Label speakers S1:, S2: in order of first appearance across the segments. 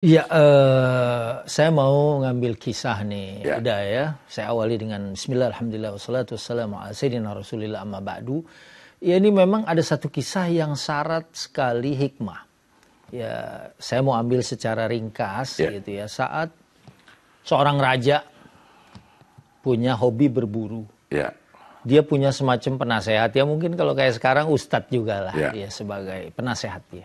S1: Ya, saya mau ngambil kisah nih,
S2: Ya.
S1: udah ya. Saya awali dengan Bismillah, Alhamdulillah, wassalatu wassalamu ala sayyidina Rasulillah amma ba'du. Ya, ini memang ada satu kisah yang syarat sekali hikmah. Ya, saya mau ambil secara ringkas gitu ya. Saat seorang raja punya hobi berburu.
S2: Ya.
S1: Dia punya semacam penasehat. Ya mungkin kalau kayak sekarang ustadz juga lah
S2: Ya.
S1: dia sebagai penasehat dia.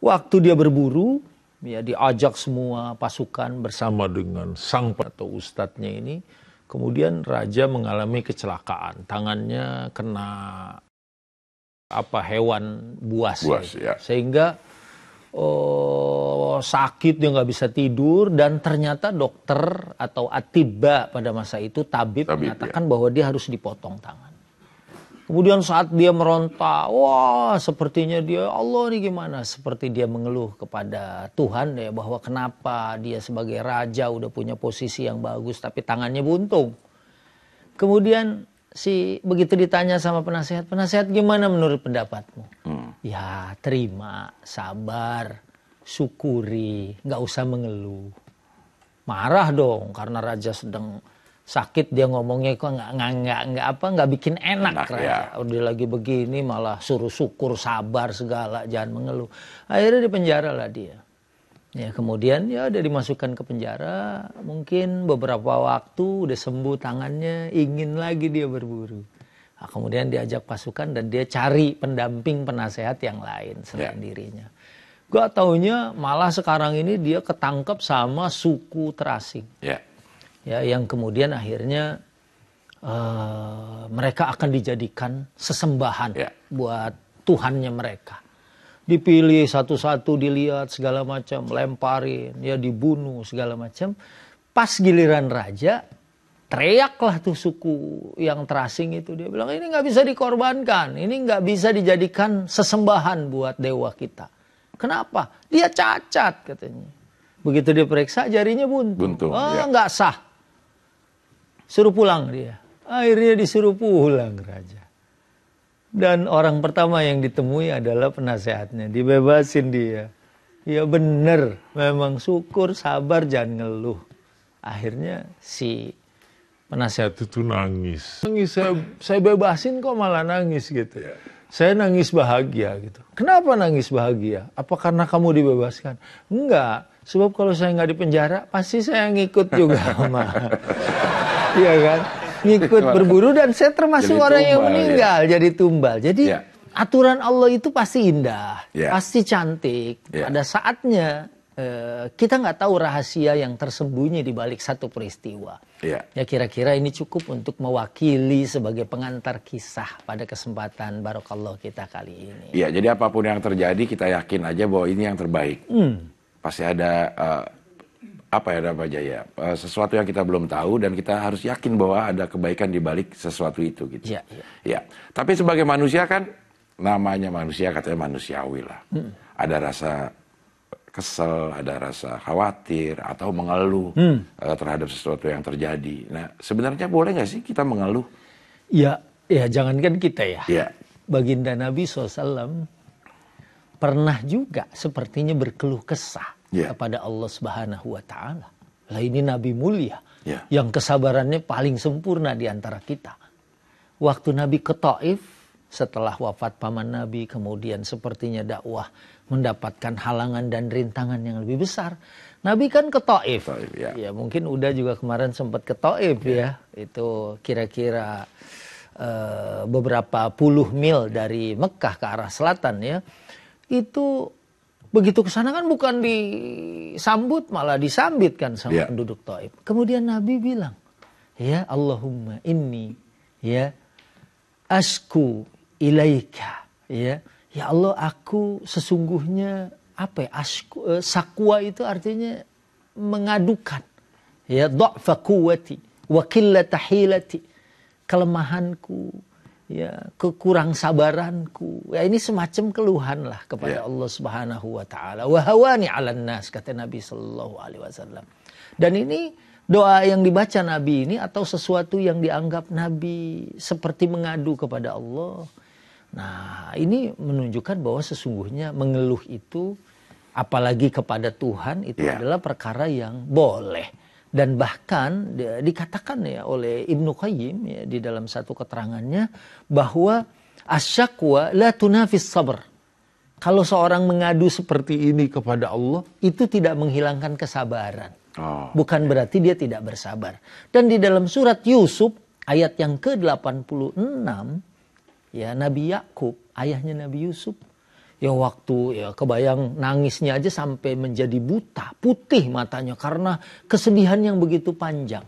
S1: Waktu dia berburu, ya diajak semua pasukan bersama dengan sang atau ustadznya ini. Kemudian raja mengalami kecelakaan. Tangannya kena hewan buas gitu.
S2: Ya.
S1: Sehingga sakit, dia nggak bisa tidur, dan ternyata dokter atau atiba pada masa itu tabib mengatakan bahwa dia harus dipotong tangan. Kemudian saat dia meronta, wah sepertinya dia, Allah nih gimana? Seperti dia mengeluh kepada Tuhan ya, bahwa kenapa dia sebagai raja udah punya posisi yang bagus tapi tangannya buntung. Kemudian begitu ditanya sama penasehat gimana menurut pendapatmu? Ya terima, sabar, syukuri, nggak usah mengeluh. Marah dong karena raja sedang sakit, dia ngomongnya kok nggak bikin enak raja.
S2: Ya.
S1: Udah lagi begini malah suruh syukur, sabar segala, jangan mengeluh. Akhirnya dipenjara lah dia. Ya kemudian ya udah dimasukkan ke penjara. Mungkin beberapa waktu udah sembuh tangannya, ingin lagi dia berburu. Nah, kemudian diajak pasukan dan dia cari pendamping penasehat yang lain selain dirinya. Gak taunya malah sekarang ini dia ketangkep sama suku terasing. Ya, yang kemudian akhirnya mereka akan dijadikan sesembahan buat Tuhannya mereka. Dipilih satu-satu, dilihat segala macam, lemparin, ya dibunuh segala macam. Pas giliran raja, teriaklah tuh suku yang terasing itu. Dia bilang ini nggak bisa dikorbankan, ini nggak bisa dijadikan sesembahan buat dewa kita. Kenapa? Dia cacat katanya. Begitu dia periksa jarinya buntung. Nggak sah. Suruh pulang dia. Akhirnya disuruh pulang raja. Dan orang pertama yang ditemui adalah penasehatnya. Dibebasin dia. Ya bener. Memang syukur, sabar, jangan ngeluh. Akhirnya si penasehat itu nangis. Saya bebasin kok malah nangis gitu. Saya nangis bahagia gitu. Kenapa nangis bahagia? Apa karena kamu dibebaskan? Enggak. Sebab kalau saya nggak dipenjara, pasti saya ngikut juga sama. Iya kan, ngikut berburu dan saya termasuk jadi orang tumbal, yang meninggal jadi tumbal. Jadi aturan Allah itu pasti indah, pasti cantik. Pada saatnya kita nggak tahu rahasia yang tersembunyi di balik satu peristiwa. Ya kira-kira ini cukup untuk mewakili sebagai pengantar kisah pada kesempatan Barokallah kita kali ini.
S2: Iya, jadi apapun yang terjadi kita yakin aja bahwa ini yang terbaik. Pasti ada sesuatu yang kita belum tahu dan kita harus yakin bahwa ada kebaikan di balik sesuatu itu gitu. Ya. Tapi sebagai manusia kan namanya manusia, katanya manusiawi lah. Ada rasa kesel, ada rasa khawatir atau mengeluh terhadap sesuatu yang terjadi. Nah, sebenarnya boleh nggak sih kita mengeluh?
S1: Ya jangankan kita ya. Baginda Nabi SAW pernah juga sepertinya berkeluh kesah kepada Allah Subhanahu wa Ta'ala. Lah ini Nabi mulia yang kesabarannya paling sempurna di antara kita. Waktu Nabi ke Taif setelah wafat paman Nabi, kemudian sepertinya dakwah mendapatkan halangan dan rintangan yang lebih besar. Nabi kan ke Taif. Ya mungkin udah juga kemarin sempat ke Taif ya. Itu kira-kira beberapa puluh mil dari Mekah ke arah selatan ya. Itu begitu ke sana kan bukan disambut, malah disambit kan sama penduduk Taif. Kemudian Nabi bilang, ya Allahumma inni asku ilaika. Ya Allah, aku sesungguhnya sakwa itu artinya mengadukan. Ya dha'fa quwwati wa qillata hilati. Kelemahanku, kekurang sabaranku. Ya ini semacam keluhan lah kepada Allah Subhanahu wa Ta'ala. Wa hawani 'alan nas, kata Nabi sallallahu alaihi wasallam. Dan ini doa yang dibaca Nabi ini atau sesuatu yang dianggap Nabi seperti mengadu kepada Allah. Nah, ini menunjukkan bahwa sesungguhnya mengeluh itu apalagi kepada Tuhan itu adalah perkara yang boleh. Dan bahkan dikatakan ya oleh Ibnu Qayyim ya, di dalam satu keterangannya bahwa asyakwa la tunafis sabr. Kalau seorang mengadu seperti ini kepada Allah, itu tidak menghilangkan kesabaran. Bukan berarti dia tidak bersabar. Dan di dalam surat Yusuf ayat yang ke-86 ya, Nabi Yakub, ayahnya Nabi Yusuf, ya waktu ya kebayang nangisnya aja sampai menjadi buta, putih matanya karena kesedihan yang begitu panjang.